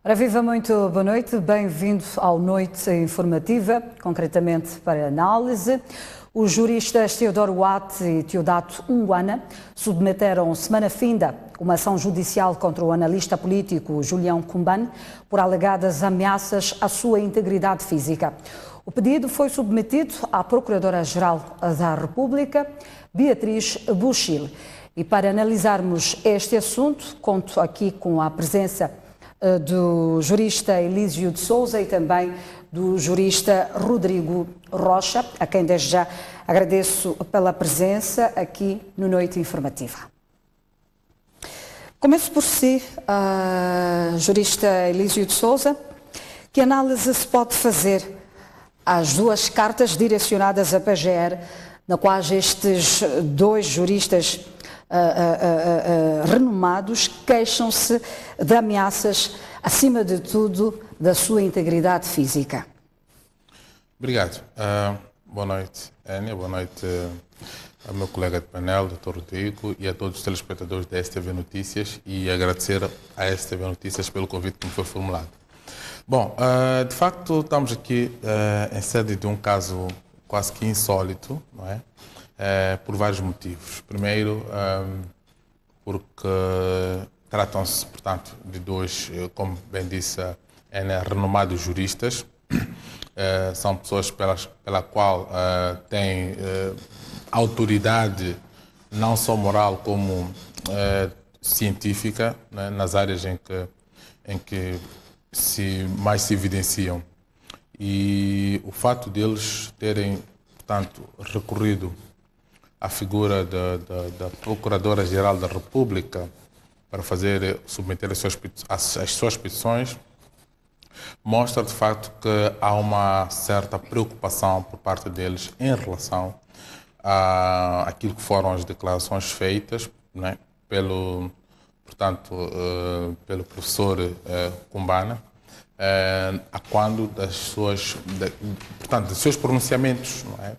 Ora, viva, muito boa noite, bem-vindo ao Noite Informativa, concretamente para análise. Os juristas Teodoro Watt e Teodato Unguana submeteram semana finda uma ação judicial contra o analista político Julião Cumbane por alegadas ameaças à sua integridade física. O pedido foi submetido à Procuradora-Geral da República, Beatriz Buchil. E para analisarmos este assunto, conto aqui com a presença do jurista Elísio de Souza e também do jurista Rodrigo Rocha, a quem desde já agradeço pela presença aqui no Noite Informativa. Começo por si, jurista Elísio de Souza. Que análise se pode fazer às duas cartas direcionadas à PGR, na quais estes dois juristas renomados queixam-se de ameaças, acima de tudo, da sua integridade física? Obrigado. Boa noite, Enia. Boa noite ao meu colega de painel, Dr. Rodrigo, e a todos os telespectadores da STV Notícias, e agradecer à STV Notícias pelo convite que me foi formulado. Bom, de facto, estamos aqui em sede de um caso quase que insólito, não é? Por vários motivos. Primeiro, porque tratam-se, portanto, de dois, como bem disse, renomados juristas. São pessoas pela qual têm autoridade não só moral como científica, né, nas áreas em que mais se evidenciam. E o fato deles terem, portanto, recorrido à figura da Procuradora-Geral da República para submeter as suas petições mostra, de facto, que há uma certa preocupação por parte deles em relação àquilo que foram as declarações feitas, né, pelo professor Cumbane, a quando dos seus pronunciamentos, não é?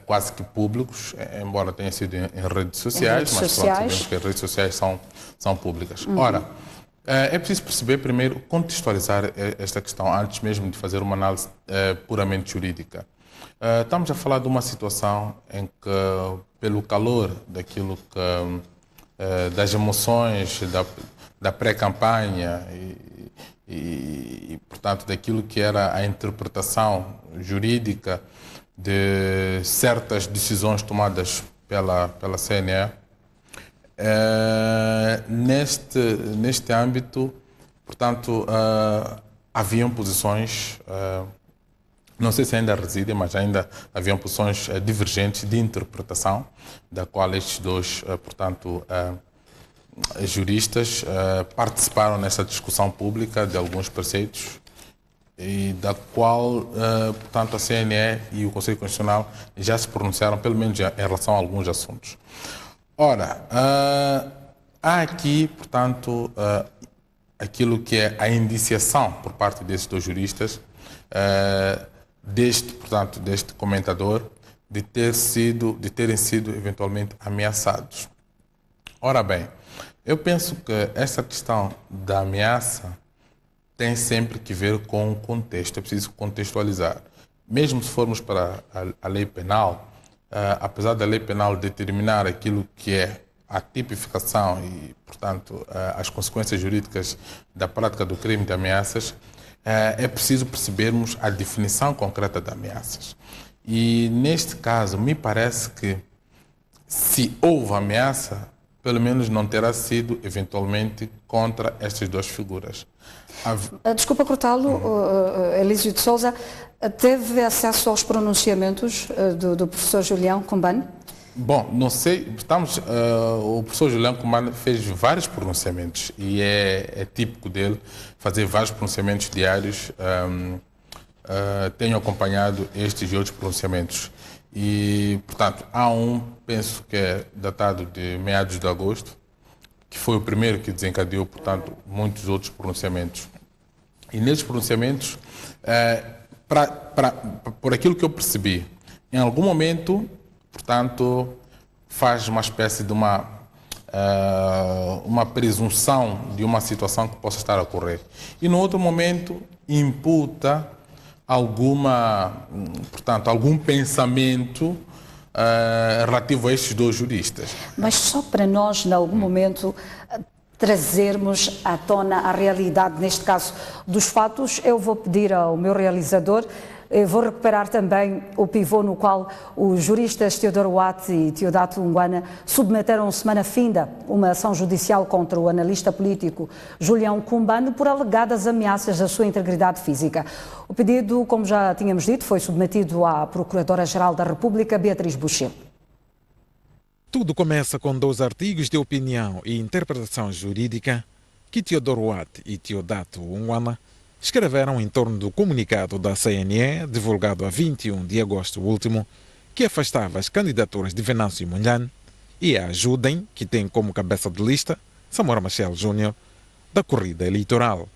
Quase que públicos, embora tenha sido em redes sociais, mas sabemos que as redes sociais são públicas. Ora, é preciso perceber primeiro, contextualizar esta questão antes mesmo de fazer uma análise puramente jurídica. Estamos a falar de uma situação em que, pelo calor daquilo que das emoções da pré-campanha e, portanto, daquilo que era a interpretação jurídica de certas decisões tomadas pela CNE, neste âmbito, portanto, haviam posições, não sei se ainda residem, mas ainda haviam posições divergentes de interpretação, da qual estes dois, portanto, juristas participaram nessa discussão pública de alguns preceitos e da qual, portanto, a CNE e o Conselho Constitucional já se pronunciaram, pelo menos em relação a alguns assuntos. Ora, há aqui, portanto, aquilo que é a indiciação por parte desses dois juristas, deste comentador, de terem sido eventualmente ameaçados. Ora bem, eu penso que essa questão da ameaça tem sempre que ver com o contexto, é preciso contextualizar. Mesmo se formos para a lei penal, apesar da lei penal determinar aquilo que é a tipificação e, portanto, as consequências jurídicas da prática do crime de ameaças, é preciso percebermos a definição concreta de ameaças. E, neste caso, me parece que, se houve ameaça, pelo menos não terá sido, eventualmente, contra estas duas figuras. Desculpa cortá-lo, Elísio de Souza. Teve acesso aos pronunciamentos do professor Julião Cumbane? Bom, não sei, o professor Julião Cumbane fez vários pronunciamentos e é típico dele fazer vários pronunciamentos diários. Tenho acompanhado estes e outros pronunciamentos. E, portanto, há penso que é datado de meados de agosto, que foi o primeiro que desencadeou, portanto, muitos outros pronunciamentos. E nesses pronunciamentos, por aquilo que eu percebi, em algum momento, portanto, faz uma espécie de uma uma presunção de uma situação que possa estar a ocorrer. E no outro momento imputa algum pensamento relativo a estes dois juristas. Mas só para nós, em algum momento, trazermos à tona a realidade, neste caso, dos fatos, eu vou pedir ao meu realizador, vou recuperar também o pivô no qual os juristas Teodoro Watt e Teodato Unguana submeteram semana finda uma ação judicial contra o analista político Julião Cumbano por alegadas ameaças à sua integridade física. O pedido, como já tínhamos dito, foi submetido à Procuradora-Geral da República, Beatriz Buxil. Tudo começa com 2 artigos de opinião e interpretação jurídica que Teodoro Watt e Teodato Unguana escreveram em torno do comunicado da CNE, divulgado a 21 de agosto último, que afastava as candidaturas de Venâncio Mondlane e a Ajudem, que tem como cabeça de lista Samora Machel Júnior, da corrida eleitoral.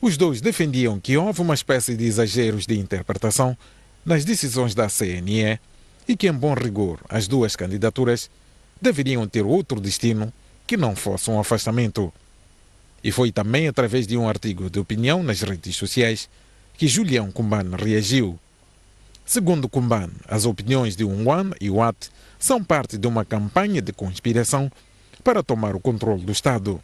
Os dois defendiam que houve uma espécie de exageros de interpretação nas decisões da CNE e que, em bom rigor, as 2 candidaturas deveriam ter outro destino que não fosse um afastamento. E foi também através de um artigo de opinião nas redes sociais que Julião Cumbano reagiu. Segundo Cumbano, as opiniões de Unguana e Watt são parte de uma campanha de conspiração para tomar o controle do Estado.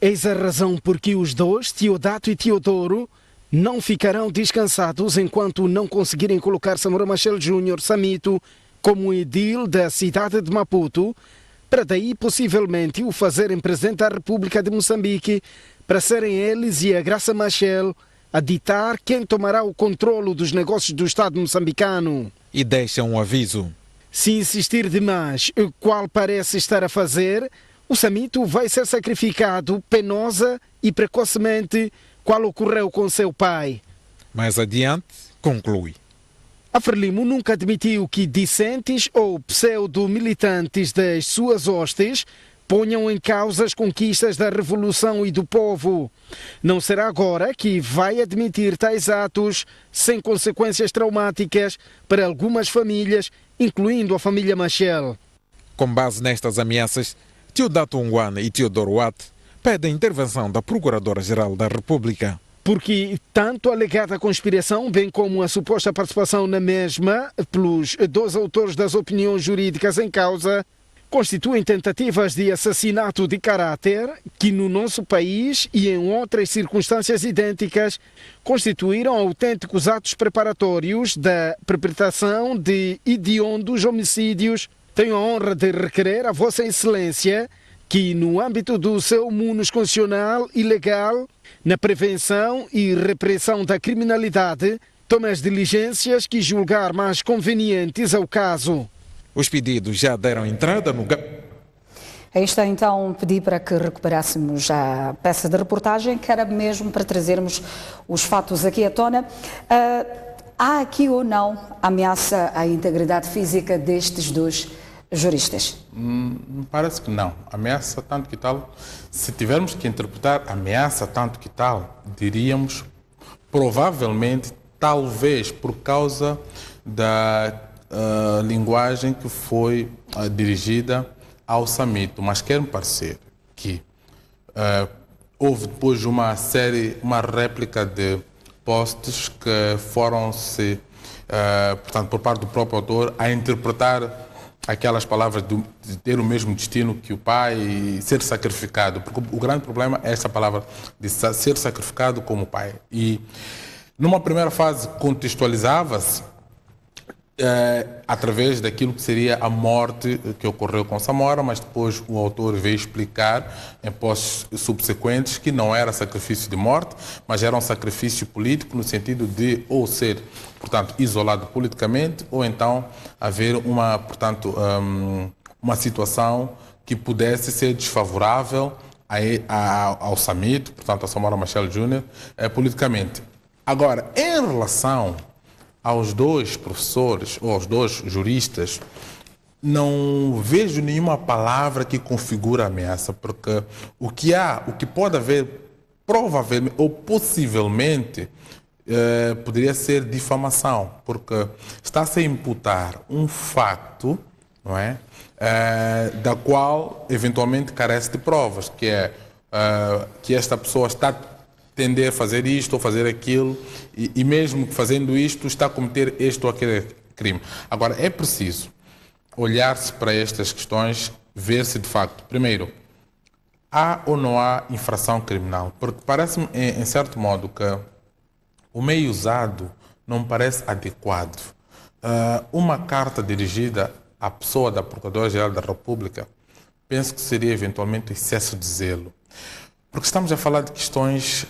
Eis a razão por que os dois, Teodato e Teodoro, não ficarão descansados enquanto não conseguirem colocar Samora Machel Júnior Samito como edil da cidade de Maputo, para daí possivelmente o fazerem presidente da República de Moçambique, para serem eles e a Graça Machel a ditar quem tomará o controlo dos negócios do Estado moçambicano. E deixam um aviso. Se insistir demais, o qual parece estar a fazer, o Samito vai ser sacrificado penosa e precocemente, qual ocorreu com seu pai. Mais adiante, conclui. A Frelimo nunca admitiu que discentes ou pseudo-militantes das suas hostes ponham em causa as conquistas da Revolução e do povo. Não será agora que vai admitir tais atos sem consequências traumáticas para algumas famílias, incluindo a família Machel. Com base nestas ameaças, Teodato Unguana e Teodoro Watt pedem a intervenção da Procuradora-Geral da República. Porque tanto a alegada conspiração, bem como a suposta participação na mesma pelos 2 autores das opiniões jurídicas em causa, constituem tentativas de assassinato de caráter que no nosso país e em outras circunstâncias idênticas constituíram autênticos atos preparatórios da perpetração de hediondos homicídios. Tenho a honra de requerer a Vossa Excelência que, no âmbito do seu munus constitucional e legal, na prevenção e repressão da criminalidade, tome as diligências que julgar mais convenientes ao caso. Os pedidos já deram entrada no... Aí está então, pedi para que recuperássemos a peça de reportagem, que era mesmo para trazermos os fatos aqui à tona. Há aqui ou não ameaça à integridade física destes 2 juristas? Parece que não. Ameaça tanto que tal. Se tivermos que interpretar ameaça tanto que tal, diríamos provavelmente, talvez por causa da linguagem que foi dirigida ao Samito. Mas quer-me parecer que houve depois uma réplica de posts que foram-se, portanto, por parte do próprio autor, a interpretar aquelas palavras de ter o mesmo destino que o pai e ser sacrificado, porque o grande problema é essa palavra de ser sacrificado como pai. E numa primeira fase contextualizava-se através daquilo que seria a morte que ocorreu com Samora, mas depois o autor veio explicar em postos subsequentes que não era sacrifício de morte, mas era um sacrifício político no sentido de ou ser, portanto, isolado politicamente ou então haver uma situação que pudesse ser desfavorável ao Samito, portanto, a Samora Machel Júnior, politicamente. Agora, em relação aos 2 professores ou aos 2 juristas, não vejo nenhuma palavra que configura ameaça, porque o que pode haver provavelmente ou possivelmente poderia ser difamação, porque está-se a imputar um facto não é? Da qual eventualmente carece de provas, que é que esta pessoa está a tender a fazer isto ou fazer aquilo e mesmo fazendo isto está a cometer este ou aquele crime. Agora, é preciso olhar-se para estas questões, ver se de facto, primeiro, há ou não há infração criminal, porque parece-me, em certo modo, que o meio usado não me parece adequado. Uma carta dirigida à pessoa da Procuradora-Geral da República, penso que seria eventualmente excesso de zelo. Porque estamos a falar de questões,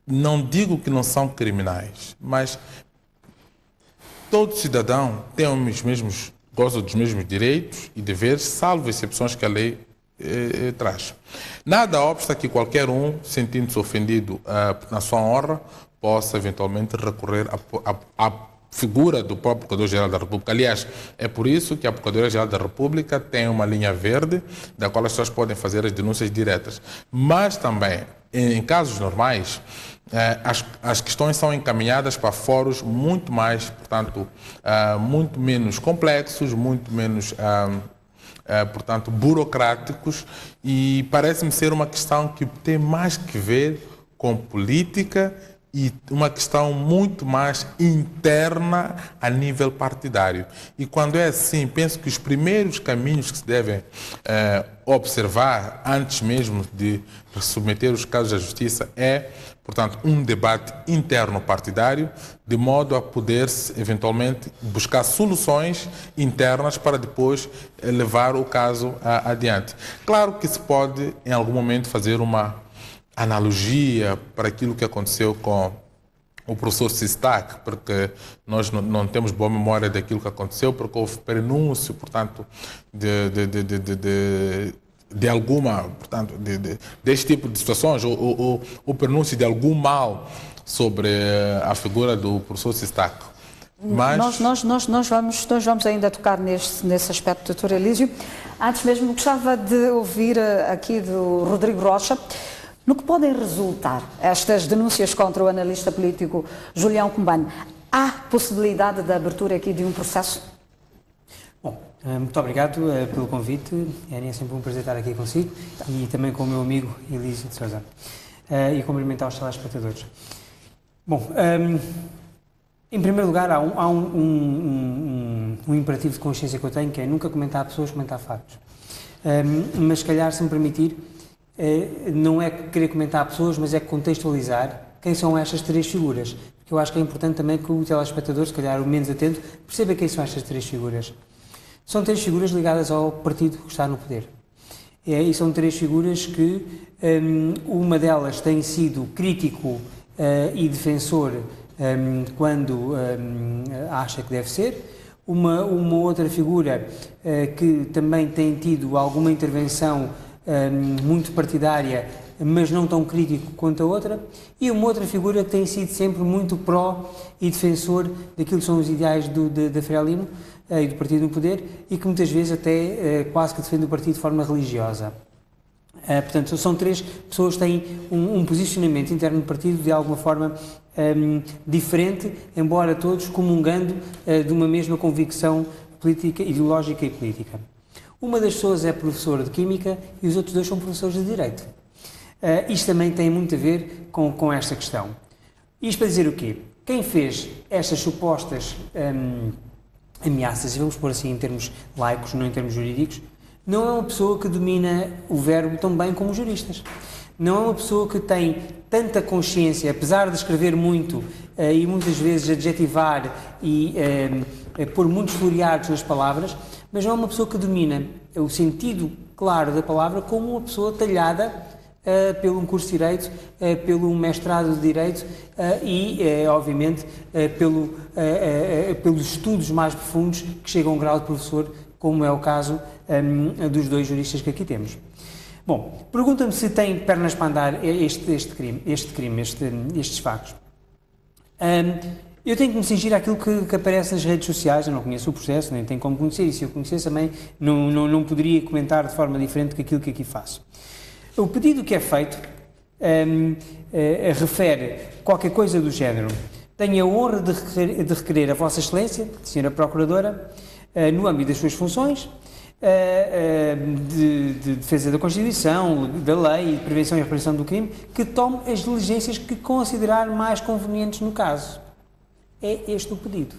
não digo que não são criminais, mas todo cidadão tem os mesmos, goza dos mesmos direitos e deveres, salvo exceções que a lei traz. Nada obsta que qualquer um, sentindo-se ofendido na sua honra, possa eventualmente recorrer à figura do próprio Procurador-Geral da República. Aliás, é por isso que a Procuradoria-Geral da República tem uma linha verde, da qual as pessoas podem fazer as denúncias diretas. Mas também, em casos normais, as questões são encaminhadas para fóruns muito mais, portanto, muito menos complexos, muito menos, portanto, burocráticos, e parece-me ser uma questão que tem mais que ver com política e uma questão muito mais interna a nível partidário. E quando é assim, penso que os primeiros caminhos que se devem observar, antes mesmo de submeter os casos à justiça, é, portanto, um debate interno partidário, de modo a poder-se, eventualmente, buscar soluções internas para depois levar o caso adiante. Claro que se pode, em algum momento, fazer uma analogia para aquilo que aconteceu com o professor Sistac, porque nós não temos boa memória daquilo que aconteceu, porque houve prenúncio, portanto, de alguma, portanto, deste tipo de situações, o prenúncio de algum mal sobre a figura do professor Sistac. Mas nós vamos ainda tocar nesse aspecto, Dr. Elísio. Antes mesmo, gostava de ouvir aqui do Rodrigo Rocha, no que podem resultar estas denúncias contra o analista político Julião Cumbano. Há possibilidade de abertura aqui de um processo? Bom, muito obrigado pelo convite. É sempre um prazer estar aqui consigo e também com o meu amigo Elísio de Sousa. E cumprimentar os telespectadores. Bom, em primeiro lugar, há um imperativo de consciência que eu tenho, que é nunca comentar pessoas, comentar factos. Mas, se calhar, se me permitir, não é querer comentar pessoas, mas é contextualizar quem são estas três figuras. Porque eu acho que é importante também que o telespectador, se calhar o menos atento, perceba quem são estas três figuras. São três figuras ligadas ao partido que está no poder. E são três figuras que, uma delas tem sido crítico e defensor quando acha que deve ser. Uma outra figura que também tem tido alguma intervenção muito partidária, mas não tão crítico quanto a outra, e uma outra figura que tem sido sempre muito pró e defensor daquilo que são os ideais da Frelimo e do partido no poder, e que muitas vezes até quase que defende o partido de forma religiosa. Portanto, são três pessoas que têm um posicionamento interno do partido de alguma forma diferente, embora todos comungando de uma mesma convicção política, ideológica e política. Uma das pessoas é professora de Química e os outros dois são professores de Direito. Isto também tem muito a ver com esta questão. Isto para dizer o quê? Quem fez estas supostas ameaças, e vamos pôr assim em termos laicos, não em termos jurídicos, não é uma pessoa que domina o verbo tão bem como os juristas. Não é uma pessoa que tem tanta consciência, apesar de escrever muito e muitas vezes adjetivar e pôr muitos floreados nas palavras, mas não é uma pessoa que domina o sentido claro da palavra como uma pessoa talhada pelo um curso de Direito, pelo mestrado de Direito e, obviamente, pelos estudos mais profundos que chegam a um grau de professor, como é o caso dos dois juristas que aqui temos. Bom, pergunta-me se tem pernas para andar estes factos. Eu tenho que me cingir àquilo que aparece nas redes sociais. Eu não conheço o processo, nem tenho como conhecer, e se eu conhecesse também não poderia comentar de forma diferente do que aquilo que aqui faço. O pedido que é feito refere qualquer coisa do género: tenho a honra de requerer a Vossa Excelência, Senhora Procuradora, no âmbito das suas funções, de defesa da Constituição, da lei e de prevenção e repressão do crime, que tome as diligências que considerar mais convenientes no caso. É este o pedido.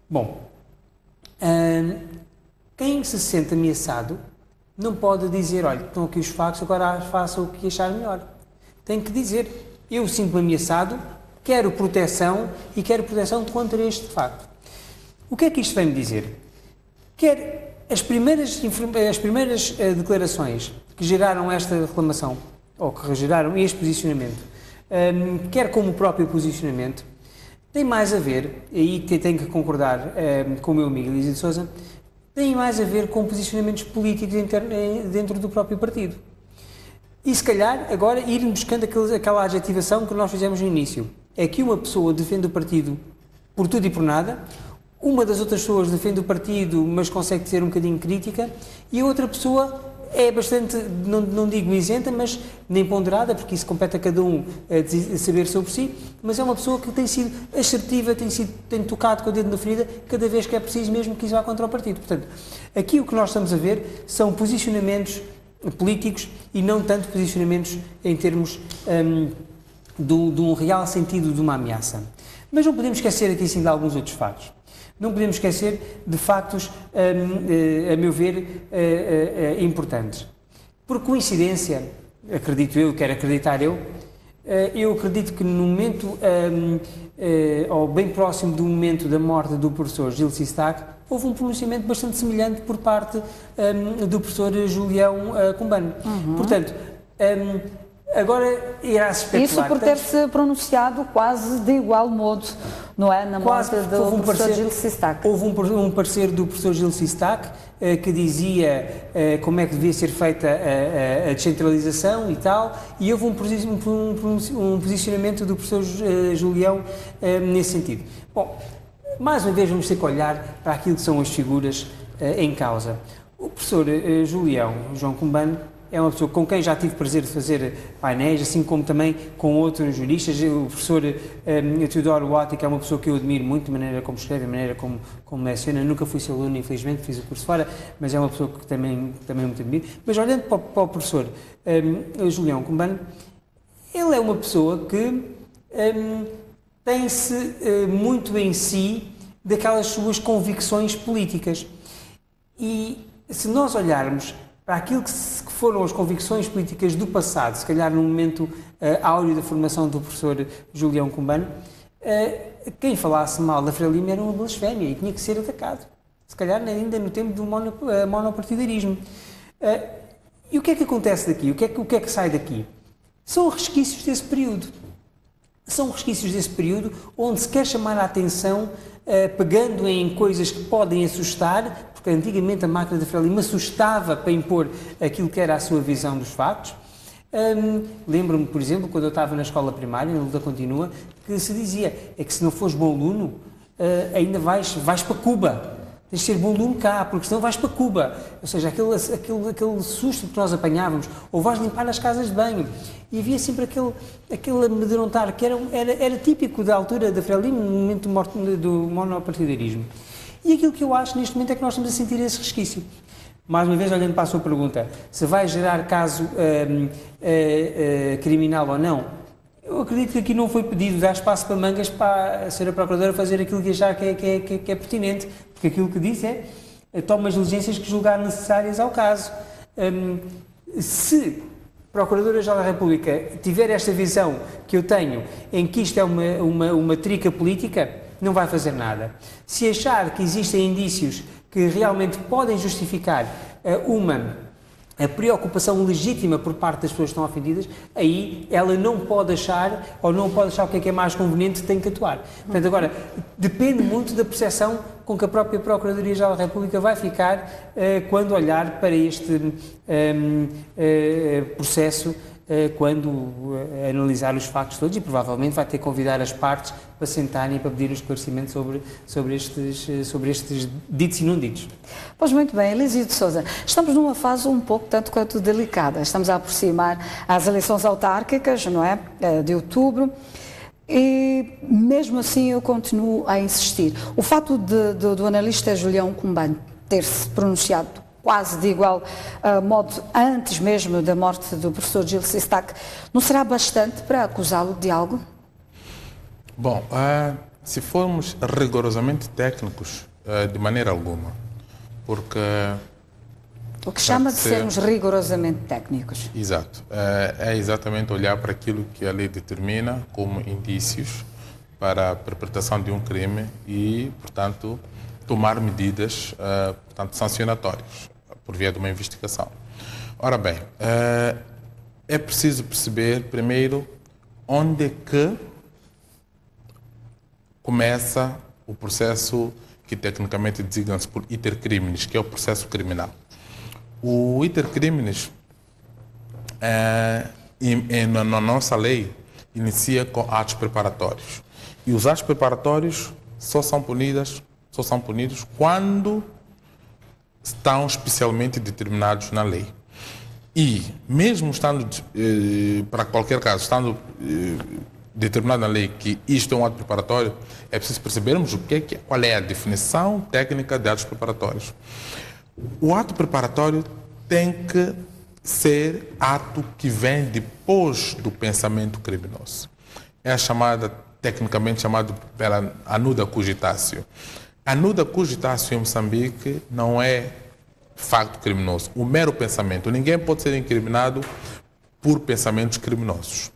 Bom, quem se sente ameaçado não pode dizer, olha, estão aqui os factos, agora faça o que achar melhor. Tem que dizer, eu sinto-me ameaçado, quero proteção e quero proteção contra este facto. O que é que isto vem-me dizer? Quer as primeiras declarações que geraram esta reclamação, ou que geraram este posicionamento, quer como o próprio posicionamento, tem mais a ver, e aí tenho que concordar com o meu amigo Elísio de Sousa, tem mais a ver com posicionamentos políticos dentro do próprio partido. E se calhar agora ir buscando aquela adjetivação que nós fizemos no início. É que uma pessoa defende o partido por tudo e por nada, uma das outras pessoas defende o partido, mas consegue ser um bocadinho crítica, e a outra pessoa é bastante, não digo isenta, mas nem ponderada, porque isso compete a cada um saber sobre si, mas é uma pessoa que tem sido assertiva, tem tocado com o dedo na ferida cada vez que é preciso, mesmo que isso vá contra o partido. Portanto, aqui o que nós estamos a ver são posicionamentos políticos e não tanto posicionamentos em termos de um real sentido de uma ameaça. Mas não podemos esquecer aqui sim de alguns outros fatos. Não podemos esquecer de factos, a meu ver, importantes. Por coincidência, acredito eu, quero acreditar eu acredito que no momento, ou bem próximo do momento da morte do professor Gil Sistac, houve um pronunciamento bastante semelhante por parte do professor Julião Cumbano. Portanto, agora irá-se especular. Isso por ter-se pronunciado quase de igual modo, não é? Na morte do professor Gil Sistac. Houve um parecer do professor Gil Sistac que dizia como é que devia ser feita a descentralização e tal, e houve um posicionamento do professor Julião nesse sentido. Bom, mais uma vez vamos ter que olhar para aquilo que são as figuras em causa. O professor João Cumbano, é uma pessoa com quem já tive prazer de fazer painéis, assim como também com outros juristas. O professor Teodoro Watt, que é uma pessoa que eu admiro muito, a maneira como escreve, a maneira como leciona. Nunca fui seu aluno, infelizmente, fiz o curso fora, mas é uma pessoa que também muito admiro. Mas olhando para o professor Julião Cumbano, ele é uma pessoa que tem-se muito em si daquelas suas convicções políticas. E se nós olharmos para aquilo que foram as convicções políticas do passado, se calhar no momento áureo da formação do professor Julião Cumbano, quem falasse mal da Frelimo era uma blasfémia e tinha que ser atacado. Se calhar ainda no tempo do monopartidarismo. E o que é que acontece daqui? O que é que sai daqui? São resquícios desse período. São resquícios desse período onde se quer chamar a atenção pegando em coisas que podem assustar, porque antigamente a máquina da Frelimo assustava para impor aquilo que era a sua visão dos factos. Lembro-me, por exemplo, quando eu estava na escola primária, na luta continua, que se dizia, é que se não fores bom aluno, ainda vais para Cuba. Tens de ser bom aluno cá, porque senão vais para Cuba. Ou seja, aquele susto que nós apanhávamos, ou vais limpar as casas de banho. E havia sempre aquele amedrontar que era típico da altura da Frelimo, no momento do monopartidarismo. E aquilo que eu acho neste momento é que nós estamos a sentir esse resquício. Mais uma vez, olhando para a sua pergunta, se vai gerar caso criminal ou não, eu acredito que aqui não foi pedido dar espaço para mangas para a Sra. Procuradora fazer aquilo que achar que é pertinente, porque aquilo que disse é tome as diligências que julgar necessárias ao caso. Se a Procuradora-Geral da República tiver esta visão que eu tenho, em que isto é uma trica política, não vai fazer nada. Se achar que existem indícios que realmente podem justificar a preocupação legítima por parte das pessoas que estão ofendidas, aí ela não pode achar, ou não pode achar o que é mais conveniente, tem que atuar. Portanto, agora, depende muito da percepção com que a própria Procuradoria-Geral da República vai ficar quando olhar para este processo, quando analisar os factos todos, e provavelmente vai ter que convidar as partes para sentarem e para pedir um esclarecimento sobre estes ditos e não ditos. Pois muito bem, Elísio de Sousa, estamos numa fase um pouco tanto quanto delicada. Estamos a aproximar as eleições autárquicas, não é? De outubro. E mesmo assim eu continuo a insistir. O fato do analista Julião Cumbano ter-se pronunciado quase de igual modo antes mesmo da morte do professor Gil Sistac, não será bastante para acusá-lo de algo? Bom, se formos rigorosamente técnicos, de maneira alguma, porque... O que chama de sermos rigorosamente técnicos. Exato. É exatamente olhar para aquilo que a lei determina como indícios para a perpetração de um crime e, portanto, tomar medidas portanto, sancionatórias por via de uma investigação. Ora bem, é preciso perceber primeiro onde é que começa o processo que tecnicamente designa-se por iter criminis, que é o processo criminal. O iter criminis, na nossa lei, inicia com atos preparatórios. E os atos preparatórios só são punidos quando estão especialmente determinados na lei. E, mesmo estando, para qualquer caso, estando determinado na lei que isto é um ato preparatório, é preciso percebermos qual é a definição técnica de atos preparatórios. O ato preparatório tem que ser ato que vem depois do pensamento criminoso. É tecnicamente chamado pela anuda cogitatio. A nuda cogitatio em Moçambique não é facto criminoso, o mero pensamento. Ninguém pode ser incriminado por pensamentos criminosos.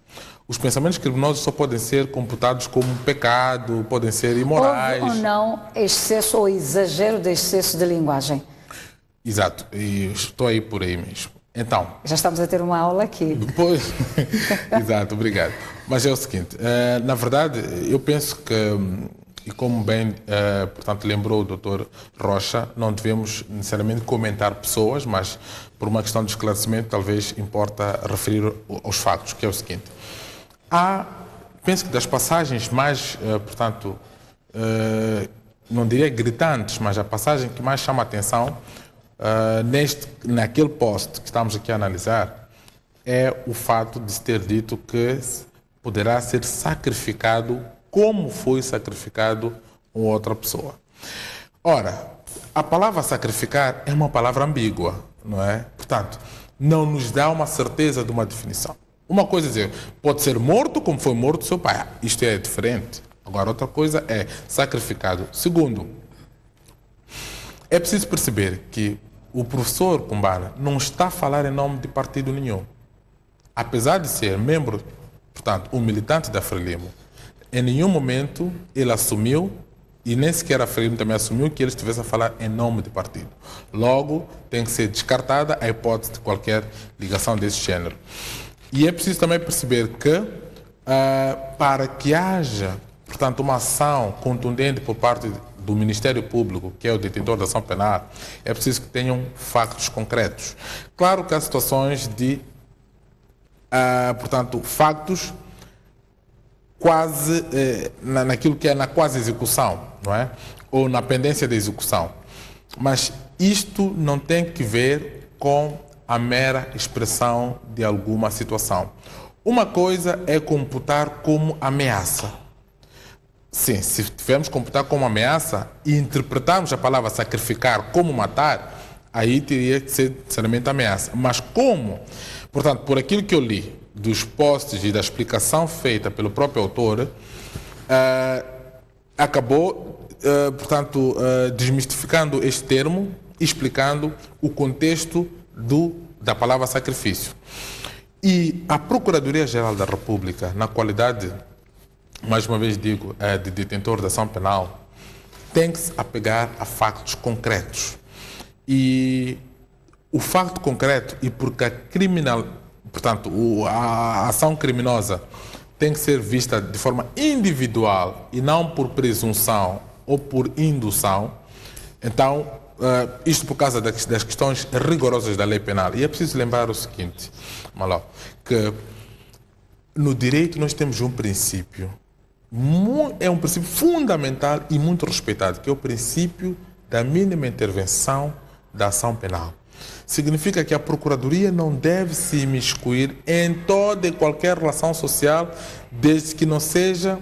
Os pensamentos criminosos só podem ser computados como um pecado, podem ser imorais. Houve ou não excesso ou exagero de excesso de linguagem? Exato, e estou aí por aí mesmo. Então... Já estamos a ter uma aula aqui. Depois... Exato, obrigado. Mas é o seguinte, na verdade, eu penso que, e como bem, portanto, lembrou o Dr. Rocha, não devemos necessariamente comentar pessoas, mas por uma questão de esclarecimento, talvez importa referir aos factos, que é o seguinte. Penso que das passagens mais, portanto, não diria gritantes, mas a passagem que mais chama a atenção naquele post que estamos aqui a analisar é o fato de se ter dito que poderá ser sacrificado como foi sacrificado uma outra pessoa. Ora, a palavra sacrificar é uma palavra ambígua, não é? Portanto, não nos dá uma certeza de uma definição. Uma coisa é dizer, pode ser morto como foi morto seu pai. Isto é diferente. Agora, outra coisa é sacrificado. Segundo, é preciso perceber que o professor Cumbana não está a falar em nome de partido nenhum. Apesar de ser membro, portanto, um militante da Frelimo, em nenhum momento ele assumiu, e nem sequer a Frelimo também assumiu, que ele estivesse a falar em nome de partido. Logo, tem que ser descartada a hipótese de qualquer ligação desse género. E é preciso também perceber que, para que haja, portanto, uma ação contundente por parte do Ministério Público, que é o detentor da ação penal, é preciso que tenham factos concretos. Claro que há situações de, portanto, factos quase naquilo que é na quase execução, não é? Ou na pendência da execução. Mas isto não tem que ver com a mera expressão de alguma situação. Uma coisa é computar como ameaça. Sim, se tivermos computar como ameaça e interpretarmos a palavra sacrificar como matar, aí teria que ser necessariamente ameaça. Mas como, portanto, por aquilo que eu li dos posts e da explicação feita pelo próprio autor, acabou, portanto, desmistificando este termo, explicando o contexto da palavra sacrifício. E a Procuradoria-Geral da República, na qualidade, mais uma vez digo, de detentor da ação penal, tem que se apegar a factos concretos. E o facto concreto, e porque a ação criminosa tem que ser vista de forma individual e não por presunção ou por indução, então, isto por causa das questões rigorosas da lei penal. E é preciso lembrar o seguinte, Maló, que no direito nós temos um princípio, é um princípio fundamental e muito respeitado, que é o princípio da mínima intervenção da ação penal. significa que a Procuradoria não deve se imiscuir em toda e qualquer relação social, desde que não seja,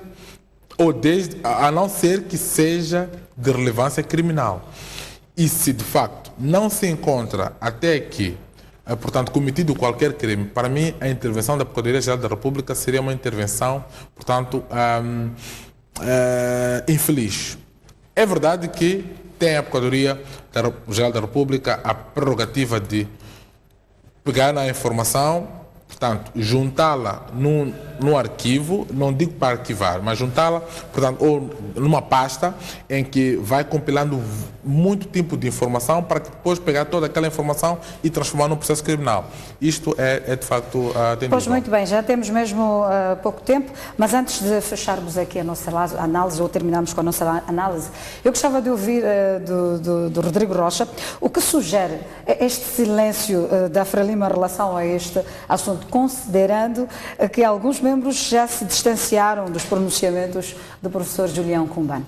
a não ser que seja de relevância criminal. E se de facto não se encontra até que, portanto, cometido qualquer crime, para mim a intervenção da Procuradoria-Geral da República seria uma intervenção, portanto, infeliz. É verdade que tem a Procuradoria-Geral da República a prerrogativa de pegar na informação, portanto, juntá-la no arquivo, não digo para arquivar, mas juntá-la, portanto, ou numa pasta em que vai compilando muito tipo de informação para que depois pegar toda aquela informação e transformar num processo criminal. Isto é de facto atendido. Pois muito bem, já temos mesmo pouco tempo, mas antes de fecharmos aqui a nossa análise ou terminarmos com a nossa análise, eu gostava de ouvir do Rodrigo Rocha o que sugere este silêncio da Frelimo em relação a este assunto, considerando que alguns membros já se distanciaram dos pronunciamentos do professor Julião Cumbano.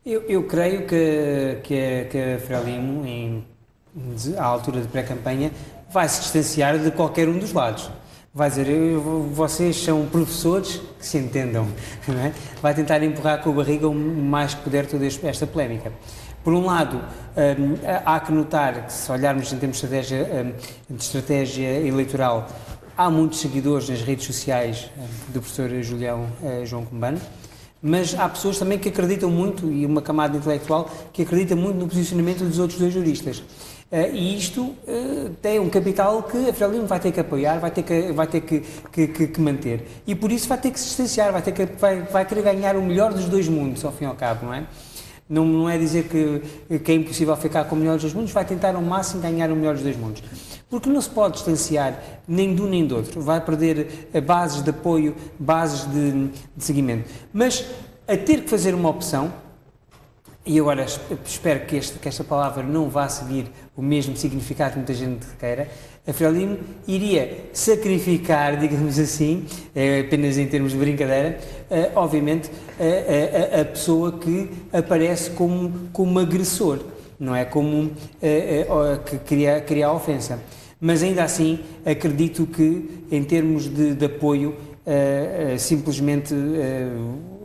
Eu creio que a Frelimo, à altura de pré-campanha, vai se distanciar de qualquer um dos lados. Vai dizer, vocês são professores que se entendam, não é? Vai tentar empurrar com a barriga o mais que puder toda esta polémica. Por um lado, há que notar que, se olharmos em termos de estratégia eleitoral, há muitos seguidores nas redes sociais do professor João Cumbano, mas há pessoas também que acreditam muito, e uma camada intelectual que acredita muito no posicionamento dos outros dois juristas. E isto tem um capital que a Frelimo vai ter que apoiar, vai ter que manter. E por isso vai ter que se distanciar, vai querer ganhar o melhor dos dois mundos, ao fim e ao cabo, não é? Não é dizer que é impossível ficar com o melhor dos dois mundos, vai tentar ao máximo ganhar o melhor dos dois mundos. Porque não se pode distanciar nem de um nem do outro, vai perder bases de apoio, bases de seguimento. Mas a ter que fazer uma opção, e agora espero que esta palavra não vá seguir o mesmo significado que muita gente queira, a Frelimo iria sacrificar, digamos assim, apenas em termos de brincadeira, obviamente, a pessoa que aparece como agressor, não é? Como que cria a ofensa. Mas ainda assim, acredito que, em termos de apoio, simplesmente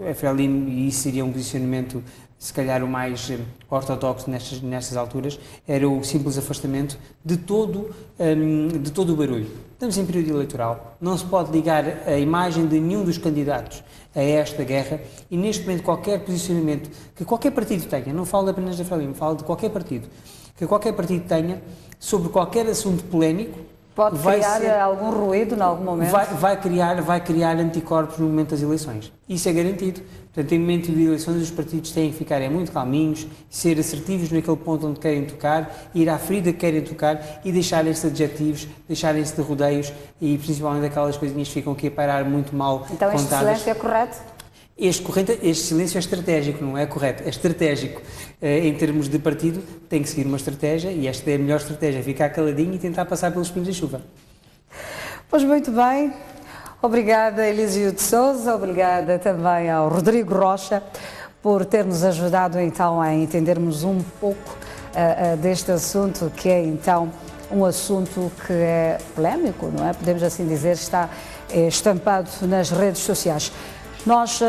a Frelimo, e isso seria um posicionamento se calhar o mais ortodoxo nestas alturas, era o simples afastamento de todo o barulho. Estamos em período eleitoral, não se pode ligar a imagem de nenhum dos candidatos a esta guerra, e neste momento qualquer posicionamento que qualquer partido tenha, não falo apenas da Frelimo, falo de qualquer partido, que qualquer partido tenha sobre qualquer assunto polémico, pode criar algum ruído em algum momento? Vai criar anticorpos no momento das eleições. Isso é garantido. Portanto, em momento de eleições, os partidos têm que ficar muito calminhos, ser assertivos naquele ponto onde querem tocar, ir à ferida que querem tocar e deixarem-se de adjetivos, deixarem-se de rodeios e principalmente aquelas coisinhas que ficam aqui a parar muito mal então, contadas. Então este silêncio é correto? Este silêncio é estratégico, não é correto, é estratégico. Em termos de partido, tem que seguir uma estratégia e esta é a melhor estratégia, ficar caladinho e tentar passar pelos pingos da chuva. Pois muito bem, obrigada Elísio de Sousa, obrigada também ao Rodrigo Rocha por ter-nos ajudado então a entendermos um pouco deste assunto, que é então um assunto que é polémico, não é? Podemos assim dizer, está estampado nas redes sociais. Nós